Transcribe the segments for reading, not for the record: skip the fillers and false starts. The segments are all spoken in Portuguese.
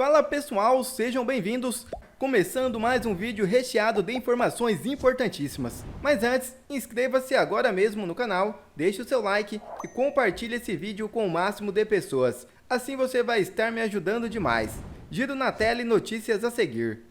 Fala pessoal, sejam bem-vindos! Começando mais um vídeo recheado de informações importantíssimas. Mas antes, inscreva-se agora mesmo no canal, deixe o seu like e compartilhe esse vídeo com o máximo de pessoas. Assim você vai estar me ajudando demais. Giro na tela e notícias a seguir.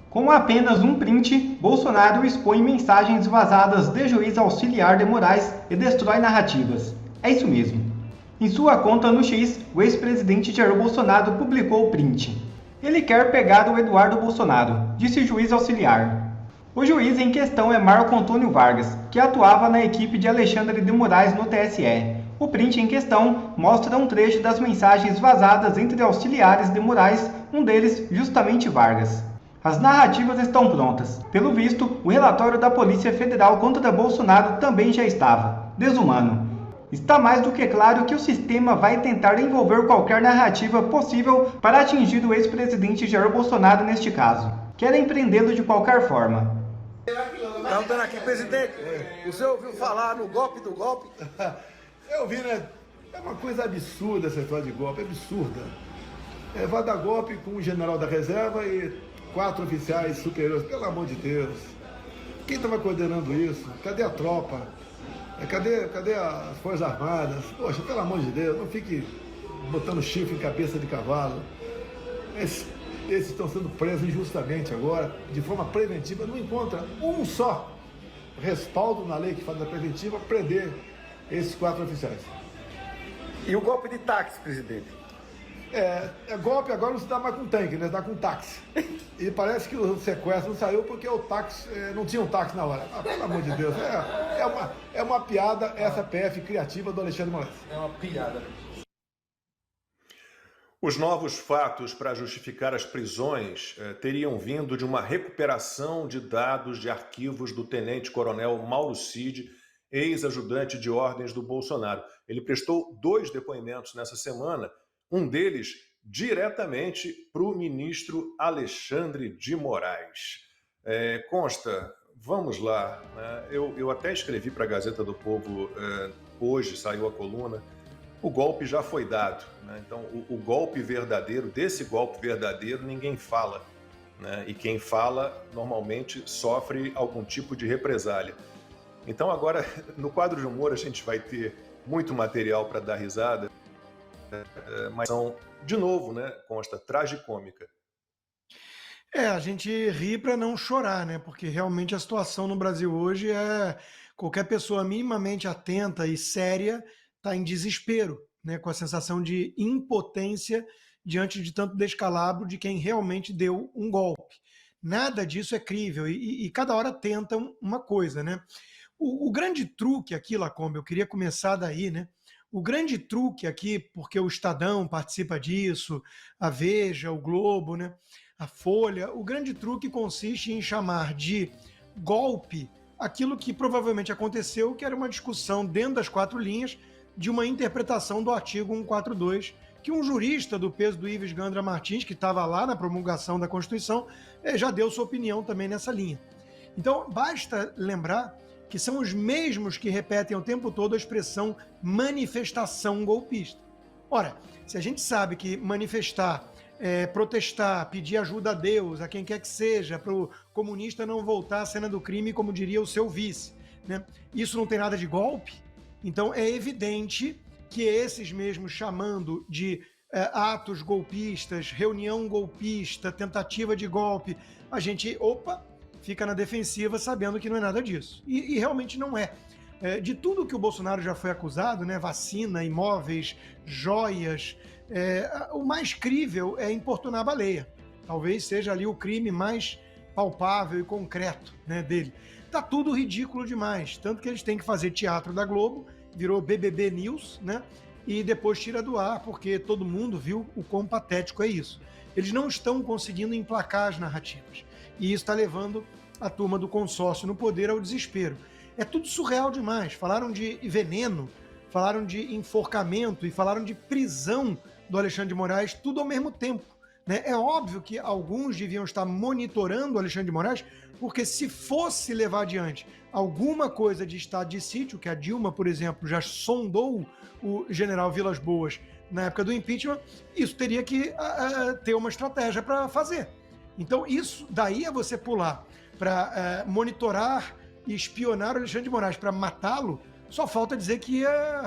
Com apenas um print, Bolsonaro expõe mensagens vazadas de juiz auxiliar de Moraes e destrói narrativas. É isso mesmo. Em sua conta no X, o ex-presidente Jair Bolsonaro publicou o print. Ele quer pegar o Eduardo Bolsonaro, disse o juiz auxiliar. O juiz em questão é Marco Antônio Vargas, que atuava na equipe de Alexandre de Moraes no TSE. O print em questão mostra um trecho das mensagens vazadas entre auxiliares de Moraes, um deles justamente Vargas. As narrativas estão prontas. Pelo visto, o relatório da Polícia Federal contra Bolsonaro também já estava. Desumano. Está mais do que claro que o sistema vai tentar envolver qualquer narrativa possível para atingir o ex-presidente Jair Bolsonaro neste caso. Querem prendê-lo de qualquer forma. Estamos vendo aqui, presidente. O senhor ouviu falar no golpe do golpe? Eu vi, né? É uma coisa absurda essa história de golpe, absurda. Vai dar golpe com o general da reserva e 4 oficiais superiores, pelo amor de Deus. Quem estava coordenando isso? Cadê a tropa? Cadê as Forças Armadas? Poxa, pelo amor de Deus, não fique botando chifre em cabeça de cavalo. Esses estão sendo presos injustamente agora, de forma preventiva. Não encontra um só respaldo na lei que faz a preventiva prender esses 4 oficiais. E o golpe de táxi, presidente? Golpe agora não se dá mais com tanque, né? Se dá com táxi. E parece que o sequestro não saiu porque o táxi, não tinha um táxi na hora. Pelo amor de Deus, é uma piada essa PF criativa do Alexandre Moraes. É uma piada. Os novos fatos para justificar as prisões teriam vindo de uma recuperação de dados de arquivos do tenente-coronel Mauro Cid, ex-ajudante de ordens do Bolsonaro. Ele prestou 2 depoimentos nessa semana, um deles diretamente para o ministro Alexandre de Moraes. Consta, vamos lá, né? Eu até escrevi para a Gazeta do Povo, hoje saiu a coluna, o golpe já foi dado, né? Então o golpe verdadeiro, desse golpe verdadeiro ninguém fala, né? E quem fala normalmente sofre algum tipo de represália. Então agora no quadro de humor a gente vai ter muito material para dar risada, mas são, de novo, né, Consta, tragicômica. A gente ri para não chorar, né? Porque realmente a situação no Brasil hoje qualquer pessoa minimamente atenta e séria está em desespero, né? Com a sensação de impotência diante de tanto descalabro de quem realmente deu um golpe. Nada disso é crível e cada hora tentam uma coisa, né? O grande truque aqui, Lacombe, eu queria começar daí, né? O grande truque aqui, porque o Estadão participa disso, a Veja, o Globo, né, a Folha, o grande truque consiste em chamar de golpe aquilo que provavelmente aconteceu, que era uma discussão dentro das 4 linhas de uma interpretação do artigo 142, que um jurista do peso do Ives Gandra Martins, que estava lá na promulgação da Constituição, já deu sua opinião também nessa linha. Então, basta lembrar que são os mesmos que repetem o tempo todo a expressão manifestação golpista. Ora, se a gente sabe que manifestar, protestar, pedir ajuda a Deus, a quem quer que seja, para o comunista não voltar à cena do crime, como diria o seu vice, né? Isso não tem nada de golpe? Então é evidente que esses mesmos chamando de atos golpistas, reunião golpista, tentativa de golpe, a gente, fica na defensiva sabendo que não é nada disso. E realmente não é. De tudo que o Bolsonaro já foi acusado, né, vacina, imóveis, joias, o mais crível é importunar a baleia. Talvez seja ali o crime mais palpável e concreto, né, dele. Tá tudo ridículo demais, tanto que eles têm que fazer teatro da Globo, virou BBB News, né, e depois tira do ar, porque todo mundo viu o quão patético é isso. Eles não estão conseguindo emplacar as narrativas. E isso está levando a turma do consórcio no poder ao desespero. É tudo surreal demais. Falaram de veneno, falaram de enforcamento e falaram de prisão do Alexandre de Moraes, tudo ao mesmo tempo. né? É óbvio que alguns deviam estar monitorando o Alexandre de Moraes, porque se fosse levar adiante alguma coisa de estado de sítio, que a Dilma, por exemplo, já sondou o general Vilas Boas na época do impeachment, isso teria que ter uma estratégia para fazer. Então, isso daí é você pular para monitorar e espionar o Alexandre de Moraes para matá-lo, só falta dizer que ia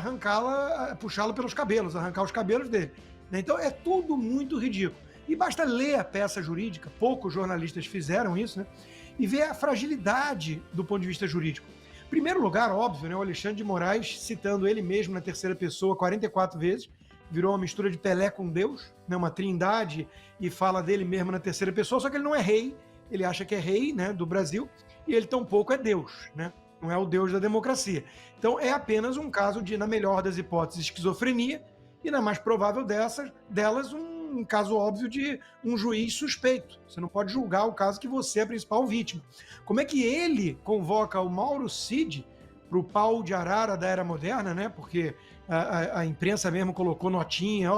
puxá-lo pelos cabelos, arrancar os cabelos dele. Então, é tudo muito ridículo. E basta ler a peça jurídica, poucos jornalistas fizeram isso, né? E ver a fragilidade do ponto de vista jurídico. Em primeiro lugar, óbvio, né, o Alexandre de Moraes, citando ele mesmo na terceira pessoa 44 vezes, virou uma mistura de Pelé com Deus, né, uma trindade, e fala dele mesmo na terceira pessoa, só que ele não é rei, ele acha que é rei, né, do Brasil, e ele tampouco é Deus, né? Não é o Deus da democracia. Então é apenas um caso de, na melhor das hipóteses, esquizofrenia, e na mais provável delas, um caso óbvio de um juiz suspeito. Você não pode julgar o caso que você é a principal vítima. Como é que ele convoca o Mauro Cid para o pau de arara da era moderna, né? Porque a imprensa mesmo colocou notinha,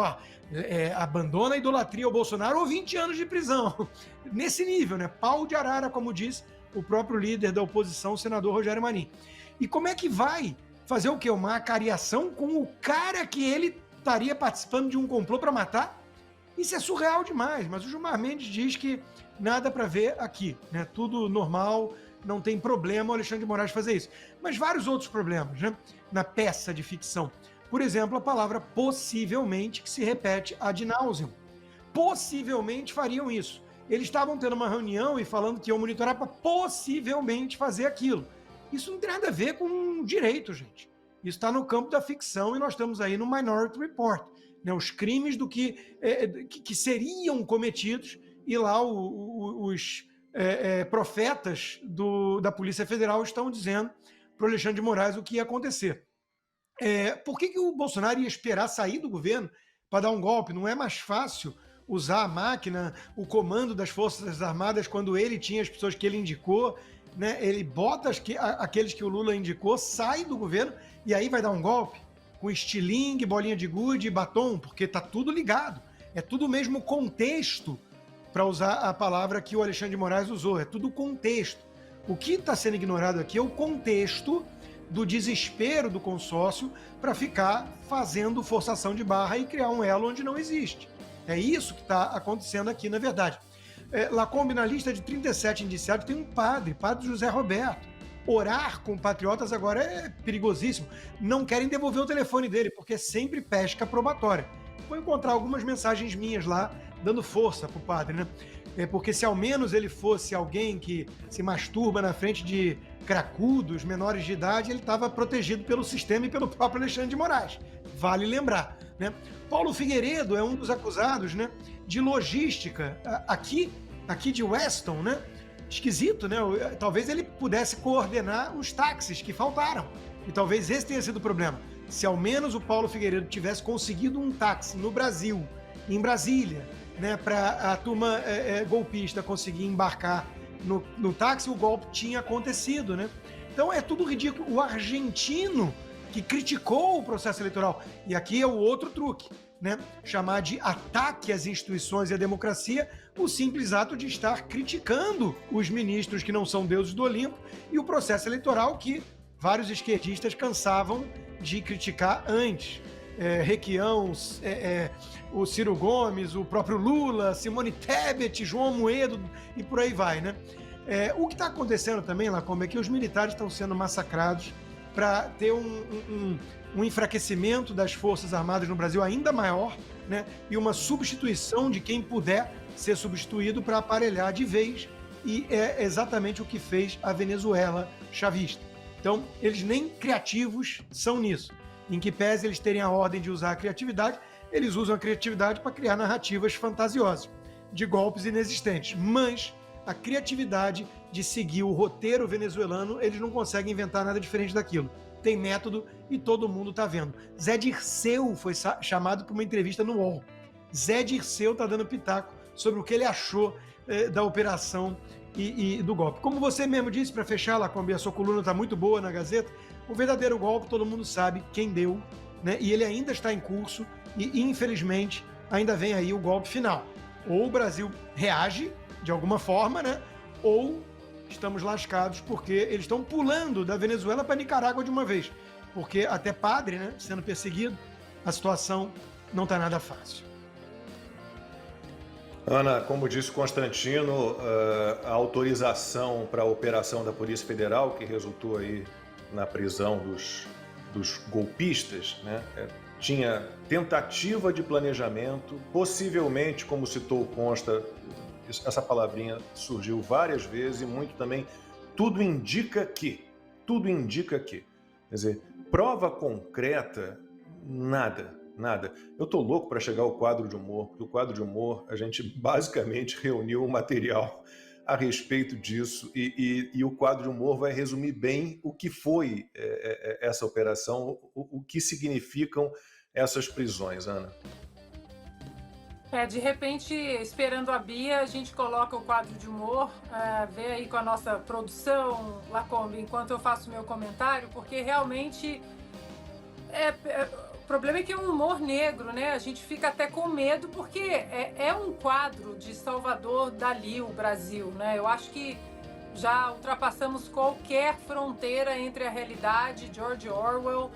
abandona a idolatria ao Bolsonaro ou 20 anos de prisão. Nesse nível, né? Pau de arara, como diz o próprio líder da oposição, o senador Rogério Marinho. E como é que vai fazer o quê? Uma acariação com o cara que ele estaria participando de um complô para matar? Isso é surreal demais, mas o Gilmar Mendes diz que nada para ver aqui, né? Tudo normal, não tem problema o Alexandre de Moraes fazer isso. Mas vários outros problemas, né? Na peça de ficção. Por exemplo, a palavra possivelmente, que se repete ad nauseam. Possivelmente fariam isso. Eles estavam tendo uma reunião e falando que iam monitorar para possivelmente fazer aquilo. Isso não tem nada a ver com direito, gente. Isso está no campo da ficção e nós estamos aí no Minority Report. Né, os crimes do que seriam cometidos, e lá os profetas da Polícia Federal estão dizendo para o Alexandre de Moraes o que ia acontecer. Por que o Bolsonaro ia esperar sair do governo para dar um golpe? Não é mais fácil usar a máquina, o comando das Forças Armadas quando ele tinha as pessoas que ele indicou, né? Ele bota aqueles que o Lula indicou, sai do governo e aí vai dar um golpe? Com estilingue, bolinha de gude e batom, porque tá tudo ligado. É tudo o mesmo contexto, para usar a palavra que o Alexandre de Moraes usou. É tudo contexto. O que está sendo ignorado aqui é o contexto do desespero do consórcio para ficar fazendo forçação de barra e criar um elo onde não existe. É isso que está acontecendo aqui, na verdade. Lacombe, na lista de 37 indiciados, tem um padre José Roberto. Orar com patriotas agora é perigosíssimo. Não querem devolver o telefone dele, porque é sempre pesca probatória. Vou encontrar algumas mensagens minhas lá, dando força pro padre, né? Porque se ao menos ele fosse alguém que se masturba na frente de cracudos, menores de idade, ele estava protegido pelo sistema e pelo próprio Alexandre de Moraes. Vale lembrar, né? Paulo Figueiredo é um dos acusados, né, de logística aqui de Weston, né? Esquisito, né? Talvez ele pudesse coordenar os táxis que faltaram. E talvez esse tenha sido o problema. Se ao menos o Paulo Figueiredo tivesse conseguido um táxi no Brasil, em Brasília, né, para a turma golpista conseguir embarcar no táxi, o golpe tinha acontecido, né? Então é tudo ridículo. O argentino que criticou o processo eleitoral, e aqui é o outro truque, né? Chamar de ataque às instituições e à democracia o simples ato de estar criticando os ministros que não são deuses do Olimpo e o processo eleitoral que vários esquerdistas cansavam de criticar antes. Requião, o Ciro Gomes, o próprio Lula, Simone Tebet, João Amoedo e por aí vai, né? O que está acontecendo também, Lacombe, é que os militares estão sendo massacrados para ter um enfraquecimento das Forças Armadas no Brasil ainda maior, né? E uma substituição de quem puder ser substituído para aparelhar de vez, e é exatamente o que fez a Venezuela chavista. Então, eles nem criativos são nisso. Em que pese eles terem a ordem de usar a criatividade, eles usam a criatividade para criar narrativas fantasiosas, de golpes inexistentes. Mas a criatividade de seguir o roteiro venezuelano, eles não conseguem inventar nada diferente daquilo. Tem método e todo mundo está vendo. Zé Dirceu foi chamado para uma entrevista no UOL. Zé Dirceu está dando pitaco sobre o que ele achou da operação e do golpe. Como você mesmo disse, para fechar, Lacombe, a sua coluna está muito boa na Gazeta, o verdadeiro golpe todo mundo sabe quem deu, né? E ele ainda está em curso e, infelizmente, ainda vem aí o golpe final. Ou o Brasil reage de alguma forma, né? Ou estamos lascados porque eles estão pulando da Venezuela para Nicarágua de uma vez. Porque até padre, né, sendo perseguido, a situação não está nada fácil. Ana, como disse Constantino, a autorização para a operação da Polícia Federal, que resultou aí na prisão dos golpistas, né, tinha tentativa de planejamento, possivelmente, como citou o Consta, essa palavrinha surgiu várias vezes e muito também, tudo indica que. Quer dizer, prova concreta, nada. Eu tô louco para chegar ao quadro de humor, porque o quadro de humor, a gente basicamente reuniu um material a respeito disso e o quadro de humor vai resumir bem o que foi essa operação, o que significam essas prisões, Ana. De repente, esperando a Bia, a gente coloca o quadro de humor, vê aí com a nossa produção, Lacombe, enquanto eu faço meu comentário, porque realmente o problema é que é um humor negro, né? A gente fica até com medo, porque é um quadro de Salvador Dalí, o Brasil, né? Eu acho que já ultrapassamos qualquer fronteira entre a realidade, George Orwell.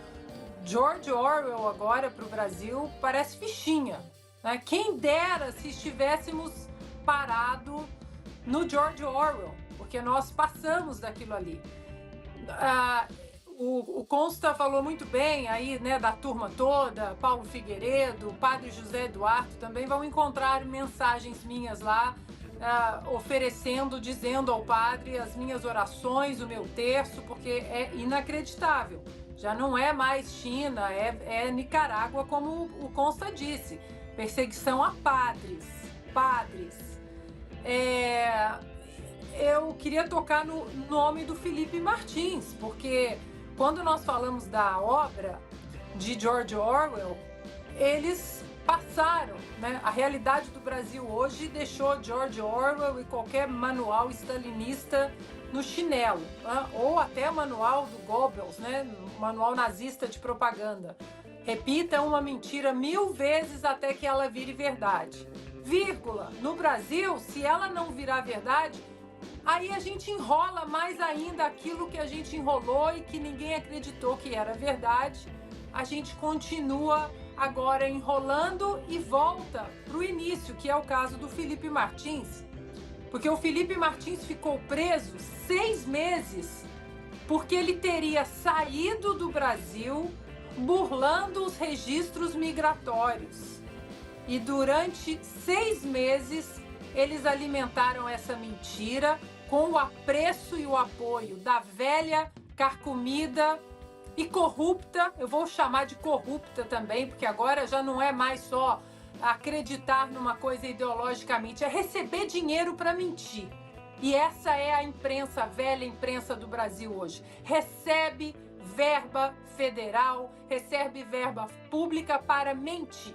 George Orwell agora para o Brasil parece fichinha. Quem dera se estivéssemos parado no George Orwell, porque nós passamos daquilo ali. O Consta falou muito bem aí, né, da turma toda, Paulo Figueiredo, o Padre José Eduardo também vão encontrar mensagens minhas lá, oferecendo, dizendo ao padre as minhas orações, o meu terço, porque é inacreditável. Já não é mais China, é Nicarágua, como o Consta disse. Perseguição a padres. Eu queria tocar no nome do Felipe Martins, porque quando nós falamos da obra de George Orwell, eles passaram, né? A realidade do Brasil hoje deixou George Orwell e qualquer manual stalinista no chinelo, né? Ou até manual do Goebbels, né? Manual nazista de propaganda. Repita uma mentira 1000 vezes até que ela vire verdade. Vírgula. No Brasil, se ela não virar verdade, aí a gente enrola mais ainda aquilo que a gente enrolou e que ninguém acreditou que era verdade. A gente continua agora enrolando e volta para o início, que é o caso do Felipe Martins. Porque o Felipe Martins ficou preso 6 meses porque ele teria saído do Brasil burlando os registros migratórios. E durante 6 meses eles alimentaram essa mentira com o apreço e o apoio da velha, carcomida e corrupta, eu vou chamar de corrupta também, porque agora já não é mais só acreditar numa coisa ideologicamente, é receber dinheiro para mentir. E essa é a imprensa, a velha imprensa do Brasil hoje. Recebe verba federal, recebe verba pública para mentir.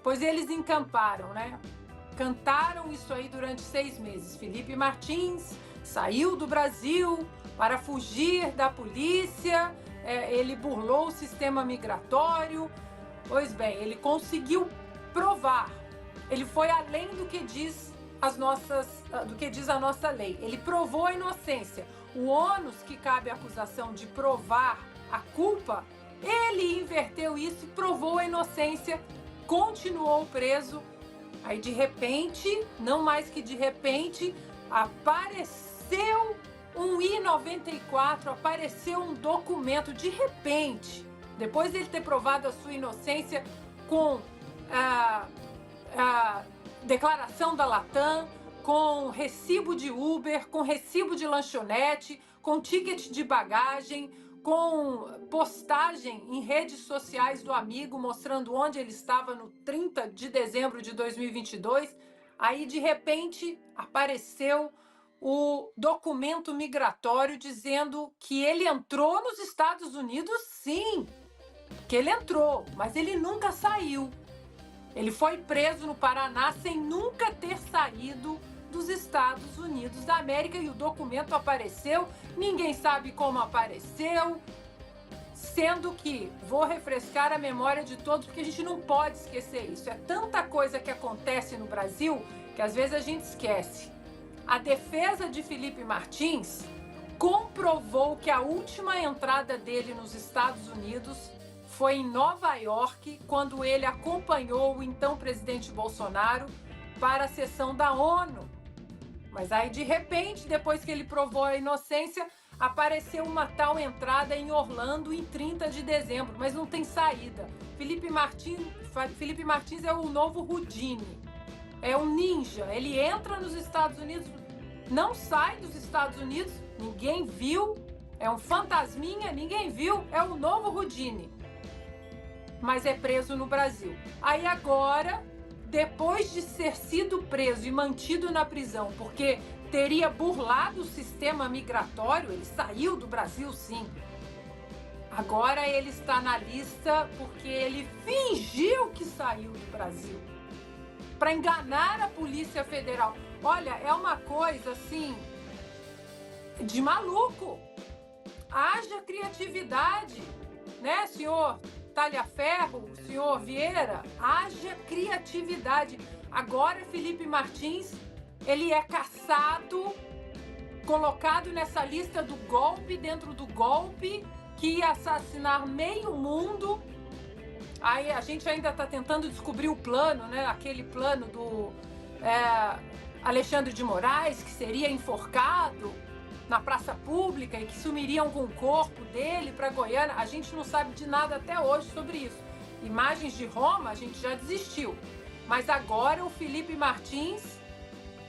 Pois eles encamparam, né? Cantaram isso aí durante 6 meses. Felipe Martins saiu do Brasil para fugir da polícia, ele burlou o sistema migratório. Pois bem, ele conseguiu provar. Ele foi além do que diz a nossa lei. Ele provou a inocência. O ônus que cabe à acusação de provar a culpa, ele inverteu isso e provou a inocência, continuou preso. Aí de repente, não mais que de repente, apareceu um I-94, apareceu um documento, de repente, depois de ele ter provado a sua inocência com a declaração da Latam, com recibo de Uber, com recibo de lanchonete, com ticket de bagagem, com postagem em redes sociais do amigo mostrando onde ele estava no 30 de dezembro de 2022. Aí, de repente, apareceu o documento migratório dizendo que ele entrou nos Estados Unidos, sim, que ele entrou, mas ele nunca saiu. Ele foi preso no Paraná sem nunca ter saído dos Estados Unidos da América e o documento apareceu, ninguém sabe como apareceu, Sendo que, vou refrescar a memória de todos, porque a gente não pode esquecer isso. É tanta coisa que acontece no Brasil que às vezes a gente esquece. A defesa de Felipe Martins comprovou que a última entrada dele nos Estados Unidos foi em Nova York, quando ele acompanhou o então presidente Bolsonaro para a sessão da ONU. Mas aí, de repente, depois que ele provou a inocência, apareceu uma tal entrada em Orlando em 30 de dezembro, mas não tem saída. Felipe Martins é o novo Houdini, é um ninja. Ele entra nos Estados Unidos, não sai dos Estados Unidos, ninguém viu, é um fantasminha, ninguém viu, é o novo Houdini. Mas é preso no Brasil. Aí agora, depois de ser sido preso e mantido na prisão, porque teria burlado o sistema migratório, ele saiu do Brasil, sim. Agora ele está na lista porque ele fingiu que saiu do Brasil para enganar a Polícia Federal. Olha, é uma coisa assim de maluco. Haja criatividade, né, senhor Talhaferro, senhor Vieira? Haja criatividade. Agora Felipe Martins, ele é caçado, colocado nessa lista do golpe, dentro do golpe, que ia assassinar meio mundo. Aí a gente ainda está tentando descobrir o plano, né? Aquele plano do Alexandre de Moraes, que seria enforcado na praça pública e que sumiriam com o corpo dele para Goiânia. A gente não sabe de nada até hoje sobre isso. Imagens de Roma, a gente já desistiu. Mas agora o Felipe Martins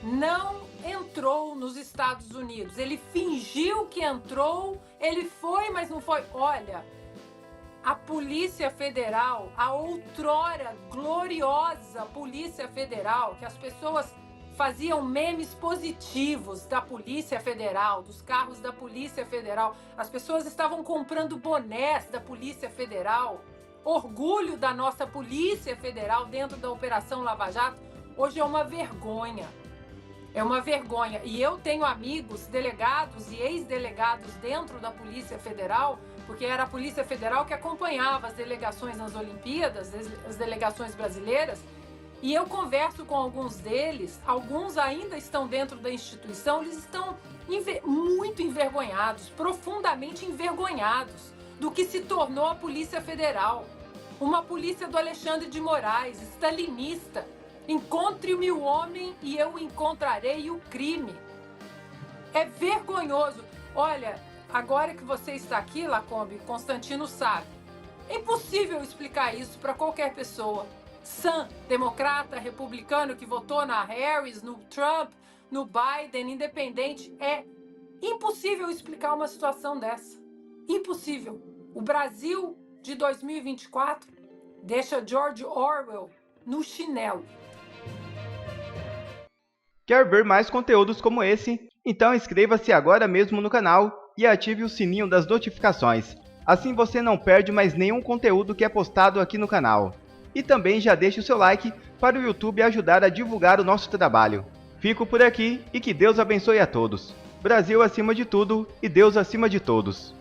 não entrou nos Estados Unidos. Ele fingiu que entrou, ele foi, mas não foi. Olha, a Polícia Federal, a outrora gloriosa Polícia Federal, que as pessoas faziam memes positivos da Polícia Federal, dos carros da Polícia Federal. As pessoas estavam comprando bonés da Polícia Federal, orgulho da nossa Polícia Federal dentro da Operação Lava Jato. Hoje é uma vergonha. É uma vergonha. E eu tenho amigos, delegados e ex-delegados dentro da Polícia Federal, porque era a Polícia Federal que acompanhava as delegações nas Olimpíadas, as delegações brasileiras, e eu converso com alguns deles, alguns ainda estão dentro da instituição, eles estão muito envergonhados, profundamente envergonhados do que se tornou a Polícia Federal. Uma polícia do Alexandre de Moraes, stalinista. Encontre-me o homem e eu encontrarei o crime. É vergonhoso. Olha, agora que você está aqui, Lacombe, Constantino sabe. É impossível explicar isso para qualquer pessoa. Democrata, republicano, que votou na Harris, no Trump, no Biden, independente. É impossível explicar uma situação dessa. Impossível. O Brasil de 2024 deixa George Orwell no chinelo. Quer ver mais conteúdos como esse? Então inscreva-se agora mesmo no canal e ative o sininho das notificações. Assim você não perde mais nenhum conteúdo que é postado aqui no canal. E também já deixe o seu like para o YouTube ajudar a divulgar o nosso trabalho. Fico por aqui e que Deus abençoe a todos. Brasil acima de tudo e Deus acima de todos.